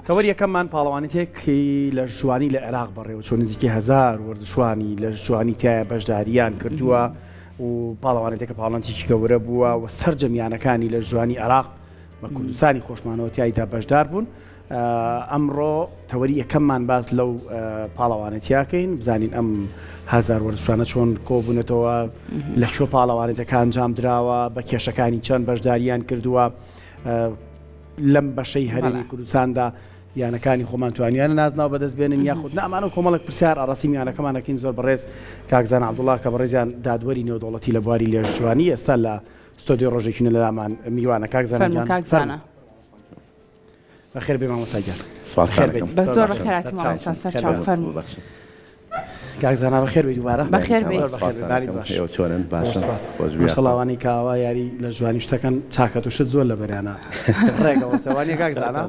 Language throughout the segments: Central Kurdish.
تەوەری یەکەممان پاڵەوانێتێکی لە ژوانی لە عێراق بەڕێوە چۆن نزیکی 1000 وەردەشوانی لە ژوانی تایە بەشداریان کردووە و پاڵەوانێتێکە پاڵەوانێتێکی گەورە بووە و سەرجەمیانەکانی لە ژوانی عێراق بە کوردستانی خۆشمانەوە تایدا بەشدار بوون. ئەمڕۆ تەوەری یەکەممان باس لەو پاڵەوانێتیاکەین بزانین ئەم 1000 وەرزشوانە چۆن کۆبوونەتەوە لە شۆ پاڵەوانێتەکە ئەنجام درراوە بە کێشەکانی چەند بەشداریان کردووە لەم بەشەی هەرێمی کوردستاندا یانەکانی خۆمان توانیانە نازناو بەدەست بێنن یاخود نەمانە کۆمەڵک پرسیار ئاڕاستی میانەکەمانەکەین زۆر بەڕێز کاکزان عەبدوڵڵا کە بەڕێزیان دادوەری نێودەوڵەتی لە بواری لێژوانی ئێستا لە ستۆدیۆ ڕۆژێکی لامان میوانە کاکزانە بەخێر بێ مامۆستاگیان بە زۆر بەخێراتی مامۆستا سەرچاو فەرموو کاکزانە بەخێر بێ دووبارە بەخێر بێ سەڵاوانی کاوا یاری لە جوانی شتەکەن چاکەت و شت زۆر لە بەریانە ڕێگەوە سەوانی کاکزانە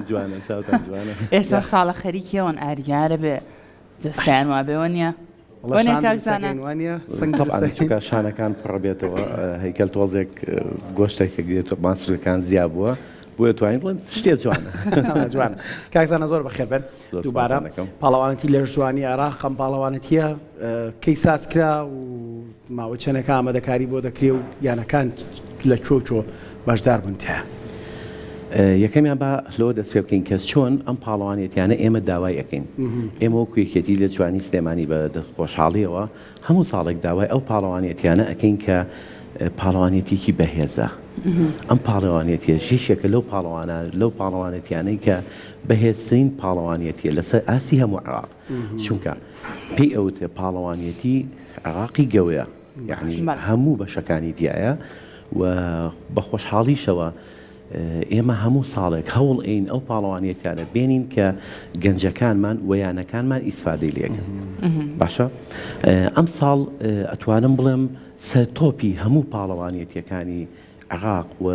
ئێستا ساڵە خەریکیەوەن ئاریارە بێ جستیان وا بێوە نییە وانێ کاکزانە چونکە شانەکان پڕ بێتەوە هەیکەل تۆزێک گۆشتێکە گرێتەوە ماسرەکان زیاد بووە بۆیە توانین بڵێن شتێ جوانە کاکزانە زۆر بەخێر بن دووبارە پاڵەوانەتی لە ژوانی عێراق ئەم پاڵەوانەتیە کەی ساز کرا و ماوە چەندێکە ئامادەکاری بۆ دەکرێ و یانەکان لە چۆ باشدار بن تێ یەکەمیان بە لەوە دەست پێ بکەین کەس چۆن ئەم پاڵەوانێتیانە ئێمە داوای ئەەکەین ئێمە وەکو یەکێتی لە جوانی سلێمانی بە خۆشحاڵیەوە هەموو ساڵێک داوای ئەو پاڵەوانێتیانە ئەەکەین کە پاڵەوانێتێکی بەهێزە ئەم پاڵەوانێتیە ژێشێکە لەو پاڵەوانێتیانەی کە بەهێزترین پاڵەوانێتیە لەسەر ئاسی هەموو عێراق چونکە پێی ئەوتێ پاڵەوانێتی عێراقی گەورەیە یعنی هەموو بەشەکانی دیایە و بە خۆشحاڵیشەوە ئێمە هەموو ساڵێک هەوڵ ئین ئەو پاڵەوانێتیانە بێنین کە گەنجەکانمان ویانەکانمان ئیسفادەی لێکن باشە ئەم ساڵ ئەتوانم بڵێم سەرتۆپی هەموو پاڵەوانێتیەکانی عێراق و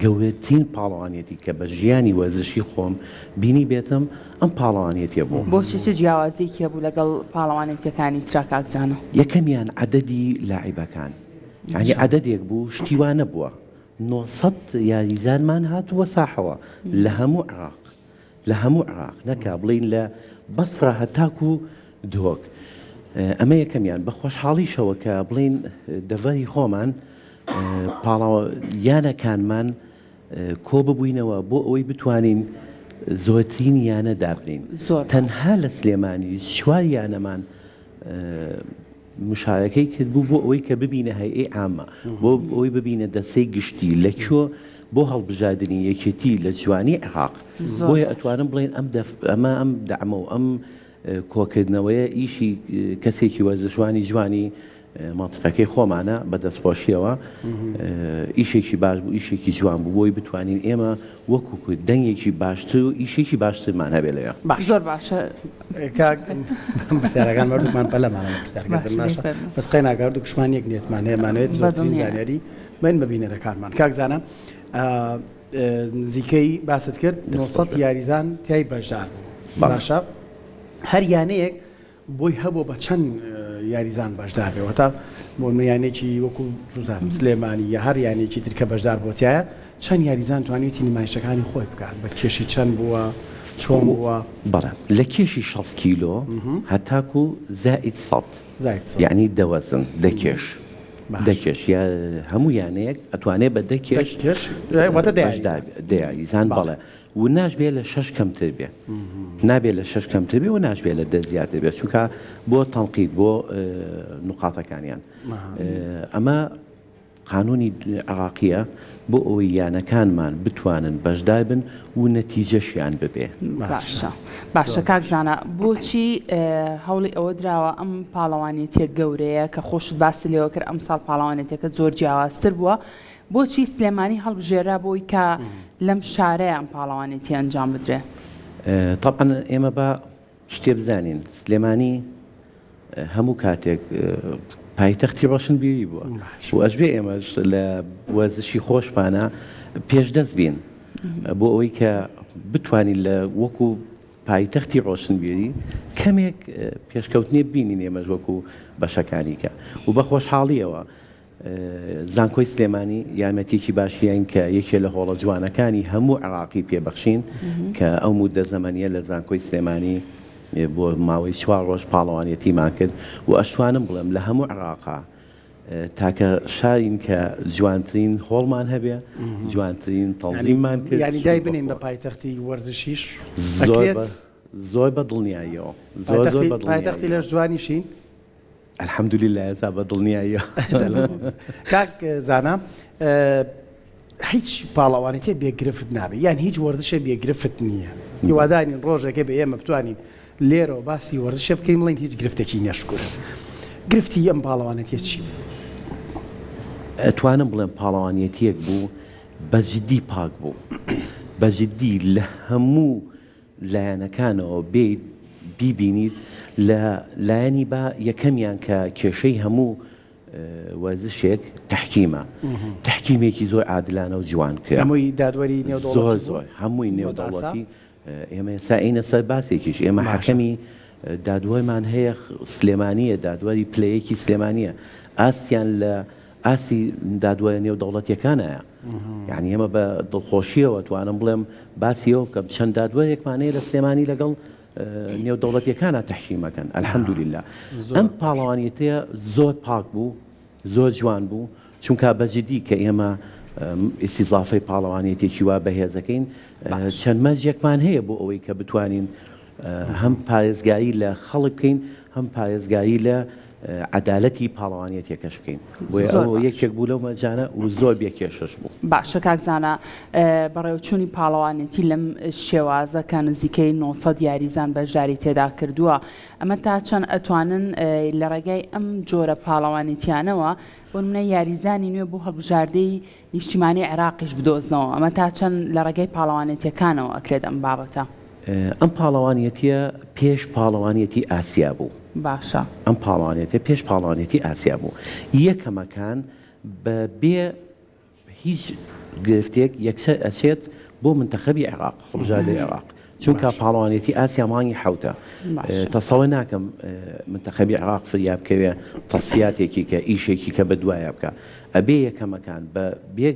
گەورەترین پاڵەوانێتی کە بە ژیانی وەرزشی خۆم بینی بێتم ئەم پاڵەوانێتیە بوو بۆچی چ جیاوازێکی هەبوو لەگەڵ پاڵەوانێتیەکانی ترا کاکزانە یەکەمیان عەدەدی لاعیبەکان یعنی عەدەدێک بوو شتیوانە بووە 900 یاریزانمان هاتووە ساحەوە لە هەموو عێراق نەکا بڵین لە بەسرە هەتاکو دۆک ئەمە یەکەمیان بە خۆشحاڵیشەوە کە بڵین دەڤەری خۆمان یانەکانمان کۆ ببووینەوە بۆ ئەوەی بتوانین زۆرترین یانە دابنین تەنها لە سلێمانی 4 یانەمان مشارەکەی کردبوو بۆ ئەوەی کە ببینە هەیئەی عامە بۆ ئەوەی ببینە دەسەی گشتی لەکوێ بۆ هەڵبژاردننی یەکێتی لە جوانی عێراق بۆیە ئەتوانم بڵێن ئەم دەعمە و ئەم کۆکردنەوەیە ئیشی کەسێکی وەرزشوانی جوانی مانتقەکەی خۆمانە بە دەستخۆشیەوە ئیشێکی باش بوو ئیشێکی جوان بوو بۆی بتوانین ئێمە وەکو دەنگێکی باشتر و ئیشێکی باشترمان هەبێ لەوێ زۆر باشە پرسیارەکان مەردوومان پەلەمانە پرسیارەکە بەس قەی ناگەڕ و کشمانیەک نێتمان هەیەمانێت زۆرترین زانیاری بین ببینەرەکانمان کاکزانە نزیکەی باست کرد 900 یاریزان تیای بەشدار بوو باشە هەر یانەیەک بۆی هەبوو بە چەند یاریزان بەشدار بێەوە تا بۆ یانێکی وەکو ژوزان سلێمانی یا هەر یانێکی ترکە بەشدار بۆتیایە چەند یاریزان توانێتی نمایشەکانی خۆی بکات بە کێشی چەند بووە چۆن بووە بەڵێ لە کێشی 60 کیلۆ هەتاکو زائید 100 یعنی دەوەزن دەکێش یا هەموو یانەیەک ئەتوانێت بە دەکێش دەیاریزان بەڵێ و ناشبێت لە 6 کەمتر بێ نابێت لە 6 کەمتر بێ و ناشبێت لە 10 زیاتر بێت چونکە بۆ تەنقید بۆ نقاتەکانیان ئەمە قانونی عێراقیە بۆ ئەوەی یانەکانمان بتوانن بەشدار بن و نەتیجەشیان ببێ باشە کاکزانە بۆچی هەوڵی ئەوە دراوە ئەم پاڵەوانێتیە گەورەیە کە خۆشت باسی لێەوە کرد ئەم ساڵ پاڵەوانێتێکە زۆر جیاوازتر بووە بۆچی سلێمانی هەڵبژێرا بۆی کە لەم شارەیە ئەم پاڵەوانێتی ئەنجام بدرێ طبعا ئێمە بە شتێ بزانین سلێمانی هەموو کاتێک پایتەختی ڕۆشنبیری بووە و ئەشبێ ئێمەش لە وەرزشی خۆشمانە پێشدەست بین بۆ ئەوەی کە بتوانین لە وەکو پایتەختی ڕۆشنبیری کەمێک پێشکەوتنێ بینین ئێمەش وەکو بەشەکانی کە و بە خۆشحاڵیەوە زانکۆی سلێمانی یارمەتێکی باشیان کە یەکێ لە هۆڵە جوانەکانی هەموو عراقی پێبەخشین کە ئەو مودە زەمەنیە لە زانکۆی سلێمانی بۆ ماوەی 4 ڕۆژ پاڵەوانیەتیمان کرد و ئەشوانم بڵێم لە هەموو عراقا تاکە شارین کە جوانترین هۆڵمان هەبێ جوانترین تەڵزیممان کرد یعنی دای بنین بە پایتەختی وەرزشیش زۆر بە دڵنیاییەوە زۆر بە پایتەختی لە جوانیشین الحەمدولله ئێستا بە دڵنیاییەوە کاک زانام هیچ پاڵەوانێتی بێگرفت نابێت یان هیچ وەرزشە بێگرفت نییە هیوادارین ڕۆژێکە بە ئێمە بتوانین لێرەوە باسی وەرزشە بکەین بڵین هیچ گرفتێکی نەشکر گرفتی ئەم پاڵەوانێتی چی ئەتوانم بڵێم پاڵەوانیەتیەک بوو بەجددی پاک بوو بەجددی لە هەموو لایەنەکانەوە بێت بیبینیت لە لایەنی با یەکەمیان کە کێشەی هەموو وەرزشێک تەحکیمە تەحکیمێکی زۆر عادلانە و جوان کرد هەمووی دادوەری نێودەوڵەتی زۆر هەمووی نێودەوڵەتی ئێمە ئێستا عینە سەر باسێکیش ئێمە حەکەمی دادوەرمان هەیە سلێمانیە دادوەری پلەیەکی سلێمانیە ئاسیان لە ئاسی دادوەرە نێودەوڵەتیەکانایە یعنی ئێمە بە دڵخۆشیەوە توانم بڵێم باسیەوە کە چەند دادوەرێکمانەیە لە سلێمانی لەگەڵ نێودەوڵەتیەکانە تەحکیمەکەن الحەمدولله ئەم پاڵەوانیەتەیە زۆر پاک بوو زۆر جوان بوو چونکە بەجددی کە ئێمە ئیستیزافەی پاڵەوانیەتێکی وا بەهێزەکەین چەند مەرجێکمان هەیە بۆ ئەوەی کە بتوانین هەم پارێزگایی لە خەڵک بکەین هەم پارێزگایی لە عەدالەتی پاڵەوانیەتێکەش بکەین بۆ ئەوە یەکێک بوو لەو مەجانە و زۆر بێکێشەش بوو باشە کاکزانە بەڕێوەچوونی پاڵەوانێتی لەم شێوازە کە نزیکەی 900 یاریزان بەشداری تێدا کردووە ئەمە تا چەند ئەتوانن لە ڕێگای ئەم جۆرە پاڵەوانێتیانەوە بۆ نمونە یاریزانی نوێ بۆ هەڵبژاردەی نیشتیمانی عێراقیش بدۆزنەوە ئەمە تا چەند لە ڕێگای پاڵەوانێتیەکانەوە ئەکرێت ئەم بابەتە ئەم پاڵەوانیەتیە پێش پاڵەوانیەتی ئاسیا بوو باشە ئەم پاڵەوانێتە پێش پاڵەوانێتی ئاسیا بوو یەکەمەکان بە بێ هیچ گرفتێک یەکسەر ئەچێت بۆ منتەخەبی عێراق هەڵبژاردەی عێراق چونکە پاڵەوانێتی ئاسیا مانگی حەوتە تەسەوە ناکەم منتەخەبی عێراق فریا بکەوێ تەسفیاتێکی کە ئیشێکی کە بەدوایە بکە ئەبێ یەکەمەکان بە بێ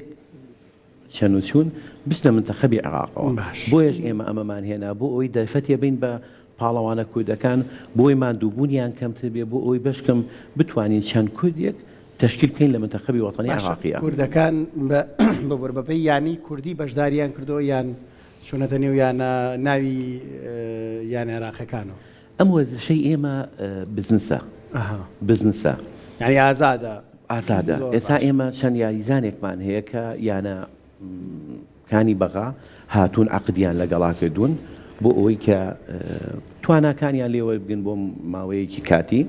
چەنوچوون بست لە منتەخەبی عێراقەوە بۆیش ئێمە ئەمەمان هێنا بۆ ئەوەی دەرفەتێ بین بە پاڵەوانە کوردەکان بۆی ماندووبوونیان کەمتر بێ بۆ ئەوی بەشکەم بتوانین چەند کوردێک تشکیل بکەین لە منتەخەبی وەتانی عێراقیە کوردەکان بە بەربەپەی یانی کوردی بەشداریان کردەوە یان چۆنەتە نێو یانە ناوی یان عێراقیەکانەوە ئەم وەرزشەی ئێمە بزنسە یعنی ئازادە ئێستا ئێمە چەند یاریزانێکمان هەیە کە یانە کانی بەغا هاتوون عەقدیان لەگەڵا کردوون بۆ ئەوەی کە تواناکانیان لێوە بگن بۆ ماوەیەکی کاتی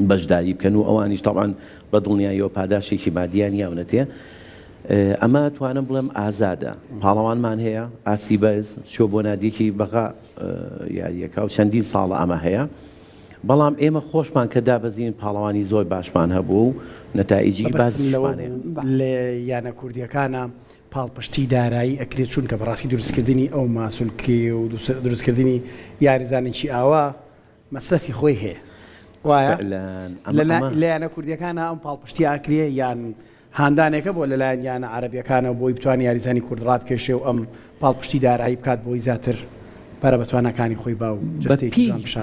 بەشداری بکەن و ئەوانیش تەڵان بە دڵنیاییەوە پاداشێکی مادیان یاونەتێ ئەمە توانم بڵێم ئازادە پاڵەوانمان هەیە ئاسی بەرز چۆ بۆ نادیەکی بەغا یاریەکە و چەندین ساڵە ئەمە هەیە بەڵام ئێمە خۆشمان کە دابەزین پاڵەوانی زۆر باشمان هەبوو و نەتائیجی باشمانێ لە یانە کوردیەکانە پاڵپشتی دارایی ئەکرێت چونکە بەڕاستی دروستکردنی ئەو ماسوولکی و دروستکردنی یاریزانێکی ئاوا مەسرەفی خۆی هەیە وایە لە یانە کوردیەکانە ئەم پاڵپشتی ئاکرێ یان هاندانێکە بۆ لەلایەن یانە عەرەبیەکانە بۆی بتوانانی یاریزانی کورد ڕابکێشێ و ئەم پاڵپشتی دارایی بکات بۆی زیاتر پارە بەتوانەکانی خۆی با و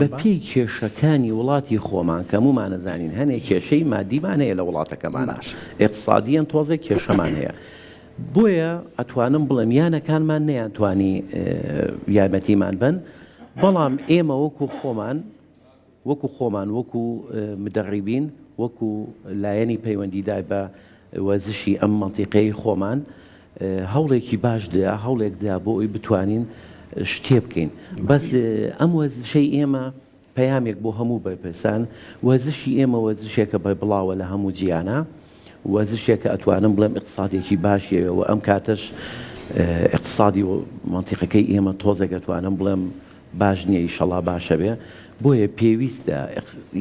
بە پێی کێشەکانی وڵاتی خۆمان کە هەمومان نەزانین هەنێک کێشەی مادیمان هەیە لە وڵاتەکەمانە ئێقتصادیەن تۆزێک کێشەمان هەیە بۆیە ئەتوانم بڵێم یانەکانمان نەیانتوانی یارمەتیمان بن بەڵام ئێمە وەکو خۆمان وەکو مدەڕیبین وەکو لایەنی پەیوەندیدار بە وەرزشی ئەم مەنتیقەی خۆمان هەوڵێکی باشدا هەوڵێکدا بۆ ئەوی بتوانین شتێ بکەین بەس ئەم وەرزشەی ئێمە پەیامێک بۆ هەموو بەرپرسان وەرزشی ئێمە وەرزشێکە بڵاوە لە هەموو جیانە وەرزشێکە ئەتوانم بڵێم اقتصادێکی باشیەوە و ئەم کاتەش اقتصادی و منتیقەکەی ئێمە تۆزێک ئەتوانم بڵێم باش نییە ئیشەڵا باشە بێ بۆیە پێویستە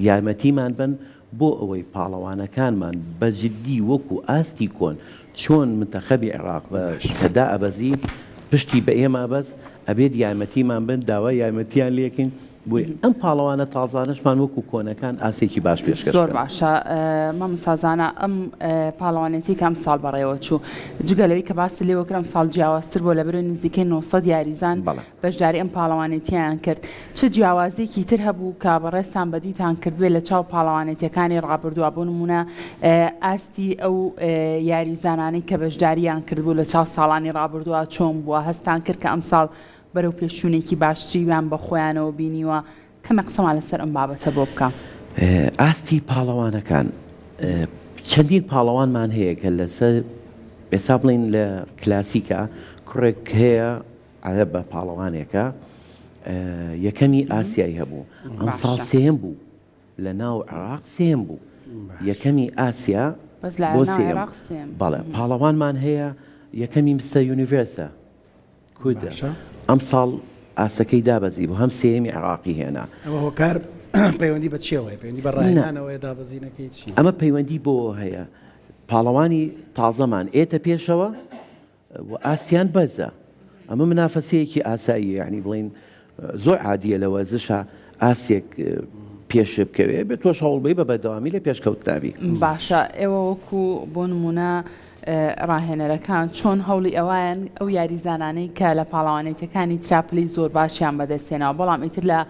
یارمەتیمان بن بۆ ئەوەی پاڵەوانەکانمان بەجددی وەکو ئاستی کۆن چۆن منتەخەبی عێراق کەدا ئەبەزی پشتی بە ئێمە بەس ئەبێت یارمەتیمان بن داوای یارمەتیان لێکین بۆی ئەم پاڵەوانە تازانشمان وەکو کۆنەکان ئاسێکی باش پێشکەش زۆر باشە مامۆستازانە ئەم پاڵەوانێتی کەم ساڵ بەڕێوە چوو جگەلەوەی کە باسی لێوەکرم ساڵ جیاوازتر بۆ لە بەرەوەی نزیکەی 900 یاریزان بەشداری ئەم پاڵەوانێتیان کرد چ جیاوازێکی تر هەبوو کە بەڕێستان بەدیتان کردوێت لە چاو پاڵەوانێتیەکانی ڕابردووە بۆ نمونە ئاستی ئەو یاریزانانی کە بەشداریان کردبوو لە چاو ساڵانی ڕابردووە چۆن بووە هەستان کرد کە ئەم ساڵ بەرەو پێشوونێکی باشتریان بە خۆیانەوە بینیوە کەمە قسەمان لەسەر ئەم بابەتە بۆ بکەم. ئاستی پاڵەوانەکان چەندین پاڵەوانمان هەیە کە لەسەر ئێستا بڵین لە کلاسیکە کوڕێک هەیە ئاە بە پاڵەوانێکە یەکەمی ئاسیایی هەبوو ئەم ساڵ سێم بوو لە ناو عێراق سێم بوو یەکەمی ئاسیا بۆ سێم بەڵێ پاڵەوانمان هەیە یەکەمی مستە یونیڤێرسە کوردە ئەم ساڵ ئاسەکەی دابەزی بۆ هەم سێمی عێراقی هێنا هۆکار پەیوەندی بە چێوەیە پەیوەندی بە ڕایانەوەی دابەزینەکەی چی ئەمە پەیوەندی بۆ هەیە پاڵەوانی تازەمان ئێتە پێشەوە و ئاسیان بەزە ئەمە منافەسەیەکی ئاسایی یعنی بڵین زۆر عادیە لە وەرزشە ئاسێک پێش بکەوێ بێت تۆش هەوڵ بە بەردەوامی لە پێشکەوتناوی باشە ئێوە وەکو بۆ نمونە ڕاهێنەرەکان چۆن هەوڵی ئەوان ئەو یاریزانانەی کە لە پاڵەوانێتەکانی تراپلی زۆر باشیان بەدەستێنەوە بەڵام ئیتر لە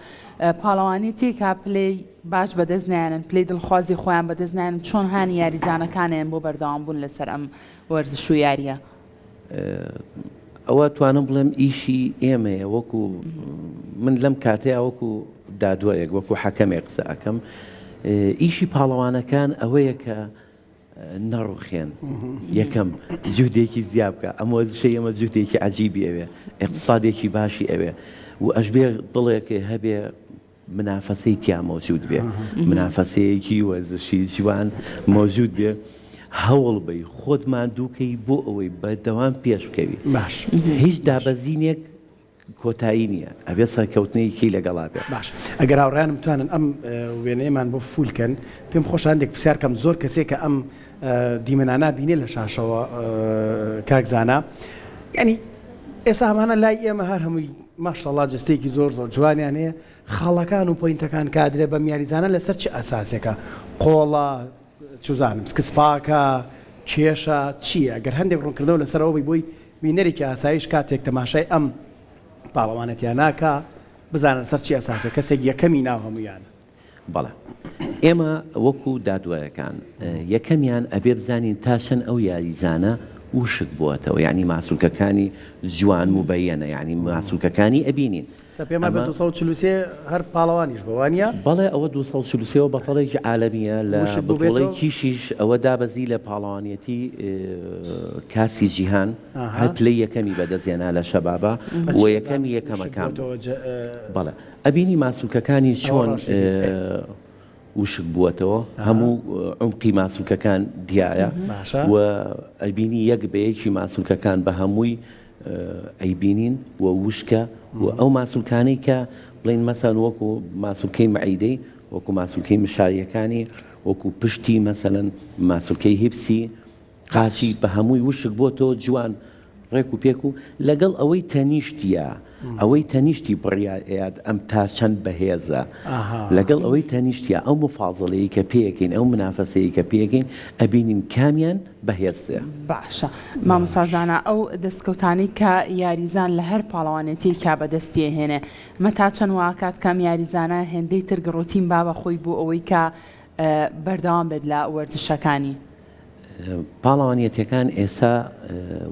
پاڵەوانی تێکا پلەی باش بەدەستنیانن پلەی دڵخوازی خۆیان بەدەستنیانن چۆن هاانی یاریزانەکانیان بۆ بەردەوام بوون لەسەر ئەم وەرزش و یاریە ئەوە توانم بڵێم ئیشی ئێمەیە وەکو من لەم کاتەیە وەکو دادوەیەک وەکو حەکەمێک قسە ئەەکەم ئیشی پاڵەوانەکان ئەوەیە کە نەڕوخێن یەکەم جودێکی زیاب بکە ئەمە شەی ئەمە جوتێکی عەجیبی ئەوێ اقتصادێکی باشی ئەوێ و ئەشبێ دڵێک هەبێ منافەسەی تیا مەوجود بێ منافەسەیەکی وەرزشی جوان مەوجود بێ هەوڵ بی خۆت ماندووکەی بۆ ئەوەی بەردەوام پێش بکەوی باش هیچ دابەزینێک کۆتایی نییە ئەبێ سەرکەوتنەیەکی لەگەڵا بێ باش ئەگەر هاوڕێیانم توانن ئەم وێنەیەمان بۆ فولکەن پێم خۆش هەندێک پرسیارکەم زۆر کەسێک کە ئەم دیمەنانە بینێ لە شاشەوە کاکزانە ینی ئێستا هەمانە لای ئێمە هەر هەمووی ماشەڵڵا جستێکی زۆر زۆر جوانیان هەیە خاڵەکان و پۆینتەکان کادرێ بە میاریزانە لەسەر چه ئەساسێکە قۆڵە چوزانم سکسپاکە کێشە چییە ئەگەر هەندێک ڕوونکردەوە لەسەرەوەی بۆی بینەرێکی ئاسایش کاتێک تەماشای ئەم پاڵەوانەتیان ناکە بزانن سەر چی ئەساسە کەسێک یەکەمی ناو هەمویانە بەڵێ ئێمە وەکو دادوایەکان یەکەمیان ئەبێ بزانین تاشەن ئەو یاریزانە وشک بووەتەوە یعنی ماسوولکەکانی جوان مبەیەنە یعنی ماسوولکەکانی ئەبینین پێمە بە 243 هەر پاڵەوانیش بەوانە بەڵێ ئەوە 243 بەتەڵێکی عالەمیە لە بەڵی کیشیش ئەوە دابەزی لە پاڵەوانیەتی کاسی جیهان هەر پلەی یەکەمی بەدەستێنا لە شەبابە و یەکەمی یەکەمەکان بەڵێ ئەبینی ماسوولکەکانی چۆن وشک بووەتەوە هەموو عمقی ماسوولکەکان دیایە و ئەبینی یەک بەیەکی ماسوولکەکان بە هەمووی ئەیبینین و وشکە و ئەو ماسوولکانەی کە بڵین مەسەن وەکو ماسوولکەی مەعیدەی وەکو ماسوولکەی مشاریەکانی وەکو پشتی مەسەلەن ماسوولکەی هیپسی قاچی بە هەمووی وشک بۆ تۆ جوان ڕێک و پێک و لەگەڵ ئەوەی تەنیشتیە ئەوەی تەنیشتی بڕیاد ئەم تا چەند بەهێزە لەگەڵ ئەوەی تەنیشتیە ئەو مفاازڵەیە کە پێەکەین ئەو منافەسەیە کە پێەکەین ئەبینین کامیان بەهێزە باشە مامۆستازانە ئەو دەستکەوتانی کە یاریزان لە هەر پاڵەوانێتی کا بەدەستی هێنێ مە تا چەند واکات کام یاریزانە هێندەی ترگەڕۆتین با بە خۆی بوو ئەوەی کە بەردەوام بێت لە وەرزشەکانی پاڵەوانیەتەکان ئێستا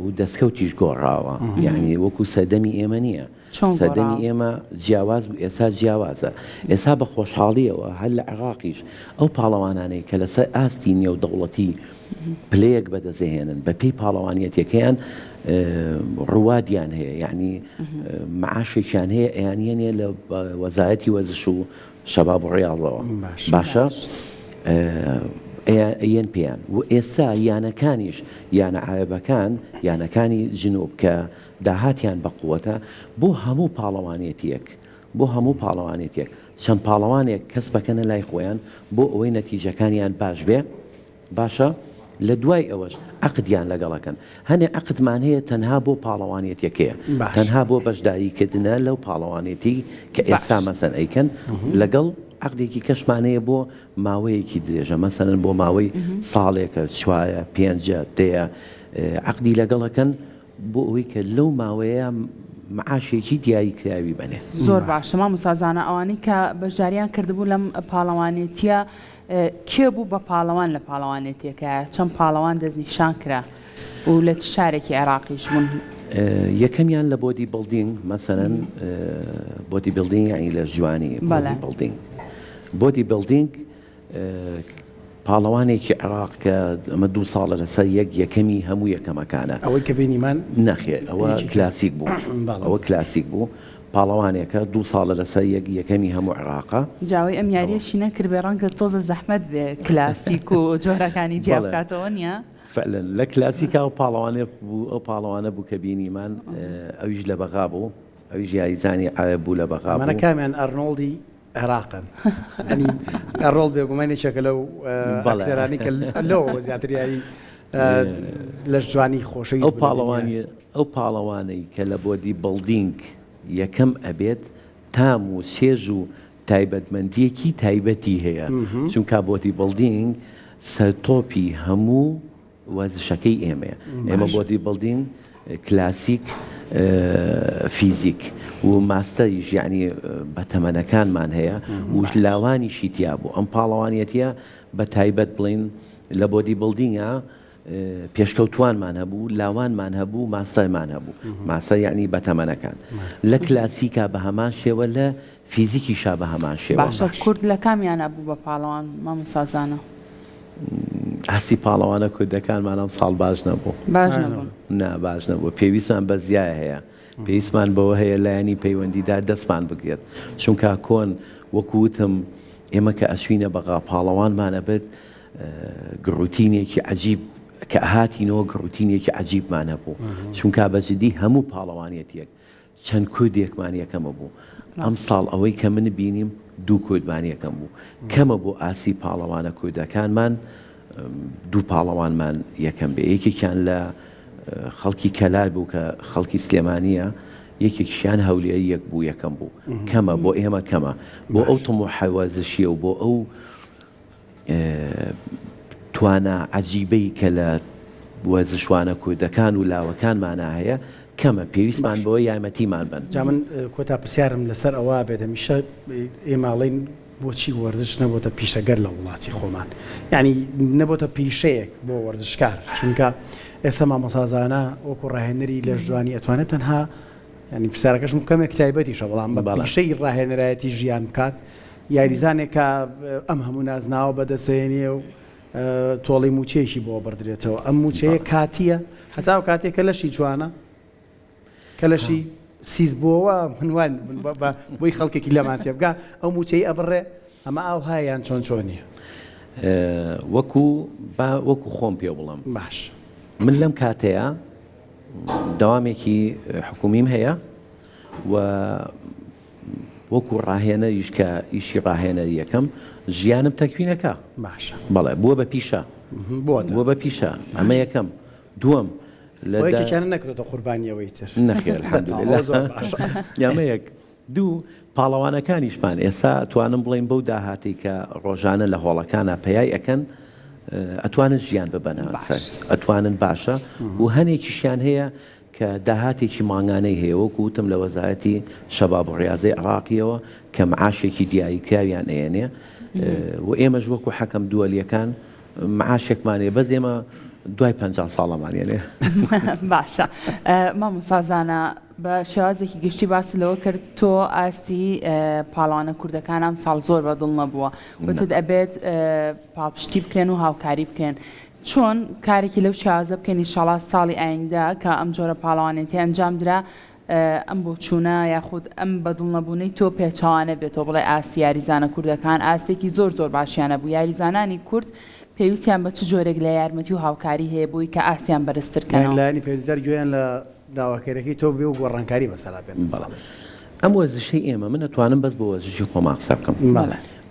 و دەستکەوتیش گۆڕاوە یعنی وەکو سەدەمی ئێمە نییە سەدەمی ئێمە جیاواز بوو ئێستا جیاوازە ئێستا بە خۆشحاڵیەوە هەر لە عێراقیش ئەو پاڵەوانانەی کە لەسەر ئاستی نێودەوڵەتی پلەیەک بەدەستهێنن بە پێی پاڵەوانیەتەکەیان ڕوادیان هەیە یعنی معاشێکیان هەیە ئەیانیانە لە وەزارەتی وەرزش و شەباب و ڕیاڵەوە باشە ئەیەن پێیان و ئێستا یانەکانیش یانە عایبەکان یانەکانی جنوب کە داهاتیان بە قووەتە بۆ هەموو پاڵەوانێتیەک بۆ هەموو پاڵەوانێتێک چەند پاڵەوانێک کەس بەکەنە لای خۆیان بۆ ئەوەی نەتیجەکانیان باش بێ باشە لە دوای ئەوەش عقدیان لەگەڵەکەن هەنێ عقدمان هەیە تەنها بۆ پاڵەوانێت یەکەیە تەنها بۆ بەشداریکردنە لەو پاڵەوانێتی کە ئێستا مەسەن ئەیکەن لەگەڵ عقدێکی کەشمانەیە بۆ ماوەیەکی درێژە مەسەن بۆ ماوەی ساڵێکە چوایە پێنجە دەیە عقدی لەگەڵەکەن بۆ ئەوەی کە لەو ماوەیە معاشێکی دیایی کراوی بنێ زۆر باشە مامۆستازانە ئەوانەی کە بەشداریان کردبوو لەم پاڵەوانێتیە کێ بوو بە پاڵەوان لە پاڵەوانێتیەکە چەند پاڵەوان دەستنیشان کرا و لە شارێکی عێراقیش بوون یەکەمیان لە بۆدی بڵدینگ مەسەرەن بۆدی بڵدینگ یعنی لە ژوانی بڵدینگ بۆدی بڵدینگ پاڵەوانێکی عێراق کە ئەمە 2 ساڵە لەسەر یەکەمی هەموو یەکەمەکانە ئەوەی کە بینیمان نەخێ ئەوە کلاسیک بوو ئەوە کلاسیک بوو پاڵەوانێکە 2 ساڵە لەسەر یەکەمی هەموو عێراقە جاوی ئەم یاریەشی نەکرد بێ ڕەنگە تۆزە زەحمەت بێ کلاسیک و جۆرەکانی جیابکاتەوە نییە فعلا لە کلاسیکا و پاڵەوانێ بوو ئەو پاڵەوانە بوو کە بینیمان ئەویش لە بەغا بوو ئەویش یاریزانی ئایا بوو لە بەغا بوو منە کامیان ئەرنۆڵدی عێراقن ئەنی ئەڕۆڵ بێگومانێکێکە لەو بەڵێرانی کە لەوە زیاتریایی لە جوانی خۆشەوی ئەو پاڵەوانەی کە لە بۆدی بڵدینگ یەکەم ئەبێت تام و سێژ و تایبەتمەندیەکی تایبەتی هەیە چونکە بۆدی بڵدینگ سەرتۆپی هەموو وەزشەکەی ئێمەیە ئێمە بۆدی بڵدینگ کلاسیک فیزیک و ماستەریش یعنی بەتەمەنەکانمان هەیە و لاوانیشی تیا بوو ئەم پاڵەوانیەتە بە تایبەت بڵین لە بۆدی بڵدینگە پێشکەوتوانمان هەبوو لاوانمان هەبوو ماستەرمان هەبوو ماستە یعنی بەتەمەنەکان لە کلاسیکا بە هەمان شێوە لە فیزیکیشا بە هەمان شێوە باشە کورد لە کامیانە بوو بە پاڵەوان مامۆستازانە هەستی پاڵەوانە کوردەکانمانم ساڵ باش نەبوو باش نەبوو پێویستمان بە زیای هەیە پێویستمان بەوە هەیە لایەنی پەیوەندیدا دەستمان بگرێت چونکە کۆن وەکوتم ئێمە کە ئەسوینە بەغا پاڵەوانمانە بێت گڕوتینێکی عەجیب کە هاتینەوە گڕوتینێکی عەجیبمان هەبوو چونکە بەجددی هەموو پاڵەوانێتیەک چەند کوردێکمان یەکەمە بوو ئەم ساڵ ئەوەی کە من بینیم 2 کوردمان یەکەم بوو کەمە بۆ ئاسی پاڵەوانە کوردەکانمان 2 پاڵەوانمان یەکەم بێ یەکێکیان لە خەڵکی کەلای بوو کە خەڵکی سلێمانیە یەکێکیان هەولێری یەک بوو یەکەم بوو کەمە بۆ ئێمە کەمە بۆ ئەو تەمۆحە وەزشیە و بۆ ئەو توانە عەجیبەی کە لە وەزشوانە کوردەکان و لاوەکانمانە هەیە کەمە پێویستمان بۆ یارمەتیمان بن جا من کۆتا پرسیارم لەسەر ئەوە بێت هەمیشە ئێماڵین بۆچی وەردش نەبووتە پیشەگەر لە وڵاتی خۆمان یعنی نەبووتە پیشەیەک بۆ وەردشکار چونکە ئێستا مامۆستازانە وەکو ڕاهێنەری لە ژوانی ئەتوانێت تەنها ینی پرسیارەکەشم کەمێک تایبەتیشە بەڵام بە پیشەی ڕاهێنەرایەتی ژیان بکات یاریزانێکە ئەم هەموو نازناوە بەدەستێنێ و تۆڵی موچەیەکی بۆ بەردرێتەوە ئەم موچەیە کاتیە هەتا و کاتێک کە لەشی جوانە کە لەشی سیز بووەوە منوان بۆی خەڵکێکی لەمان تێبگا ئەو موچەی ئەبڕێ ئەمە ئاوهایان چۆنیە وەکو خۆم پێ بڵم باش من لەم کاتەیە دەوامێکی حکومیم هەیە و وەکو ڕاهێنەریش کە ئیشی ڕاهێنەری یەکەم ژیانم تەکوینەکە باشە بەڵێ بووە بە پیشە بووە بە پیشە ئەمە یەکەم دووەم لەکیان نەکرێتە قوربانیەوەی تر نەخێر یامە یەک دوو پاڵەوانەکانیشمان ئێستا توانم بڵین بەو داهاتی کە ڕۆژانە لە هۆڵەکانە پەیای ئەەکەن ئەتوانن ژیان ببەنەوە ئەتوانن باشە و هەنێکیشیان هەیە کە داهاتێکی ماگانەی هەیە وەکو وتم لە وەزارەتی شەباب و ڕیاضەی عێراقیەوە کە معاشێکی دیایی کراویان ئێنێ و ئێمەش وەکو حەکەم دووەلیەکان معاشێکمانێ بەس ئێمە دوای 50 ساڵەمانێنێ باشە مامۆستازانە بە شێوازێکی گشتی باسی لەوە کرد تۆ ئاستی پاڵەوانە کوردەکان ئەم ساڵ زۆر بەدڵ نەبووە وتت ئەبێت پاڵپشتی بکرێن و هاوکاری بکرێن چۆن کارێکی لەو شێوازە بکەین ئینشاڵڵا ساڵی ئایندا کە ئەم جۆرە پاڵەوانێتی ئەنجام درا ئەم بۆچوونە یاخود ئەم بەدڵ نەبوونەی تۆ پێچەوانە بێتەوە بڵێ ئاستی یاریزانە کوردەکان ئاستێکی زۆر باشیانە بوو یاریزانانی کورد پێویستیان بە چ جۆرێک لە یارمەتی و هاوکاری هەیە بووی کە ئاستیان بەرزترکەن لایانی پێویستدار گوێیان لە داواکەرەکەی تۆ بێ و گۆڕانکاری بەسەرا بێن ئەم وەزشەی ئێمە من ئەتوانم بەس بۆ وەزشی خۆم قسە بکەم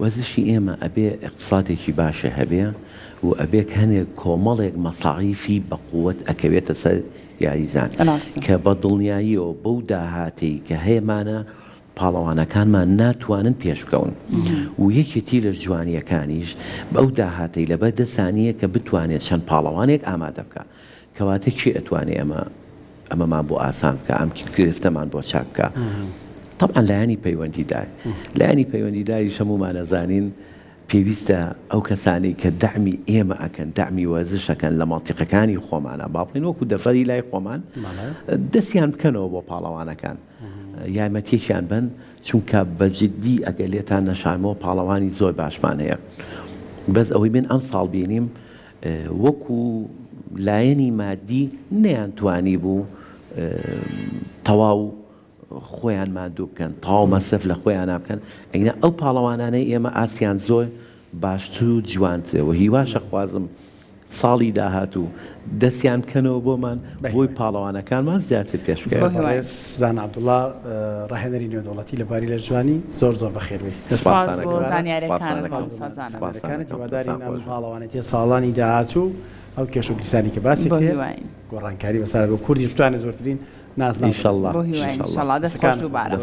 وەزشی ئێمە ئەبێ اقتصادێکی باشە هەبێ و ئەبێ هەنێک کۆمەڵێک مەساعیفی بە قووەت ئەکەوێتە سەر یاریزان کە بە دڵنیاییەوە بەو داهاتەی کە هەیەمانە پاڵەوانەکانمان ناتوانن پێش بکەون و یەکێتی لە جوانیەکانیش بەو داهاتەی لەبەر دەسانیە کە بتوانێت چەند پاڵەوانێک ئامادە بکە کەواتە چی ئەتوانێت ئەمەمان بۆ ئاسان بکە ئەم گرفتەمان بۆ چاک بکە طبعا لایانی پەیوەندیدار لایانی پەیوەندیداری شەمومانەزانین پێویستە ئەو کەسانی کە دەعمی ئێمە ئەکەن دەعمی وەرزشەکەن لە مەنتیقەکانی خۆمانە باڵین وەکو دەفەری لای خۆمان دەستیان بکەنەوە بۆ پاڵەوانەکان یارمەتیەکیان بن چونکە بەجددی ئەگە لێتان نەشانمەوە پاڵەوانی زۆر باشمان هەیە بەس ئەوەی من ئەم ساڵ بینیم وەکو لایەنی مادی نەیانتوانی بوو تەواو خۆیان مادوو بکەن تاو مەسف لە خۆیان نابکەن ئەینە ئەو پاڵەوانانەی ئێمە ئاسیان زۆر باشتر و جوانترەوە هیواشە خوازم ساڵی داهاتوو دەستیان بکەنەوە بۆمان بۆی پاڵەوانەکانمان زیاتر پێش بکەن زان عەبدوڵڵا ڕاهێنەری نێودەوڵەتی لەباری لە جوانی زۆر بەخێربێ زانیاریەکانت هیوادارین ئەم پاڵەوانێتی ساڵانی داهاتوو ئەو کێش و گرفتانی کە باسی گۆڕانکاری بەسەر بۆ کوردی توانێت زۆرترین نازناو ئینشەڵڵا دەست خۆش و بارە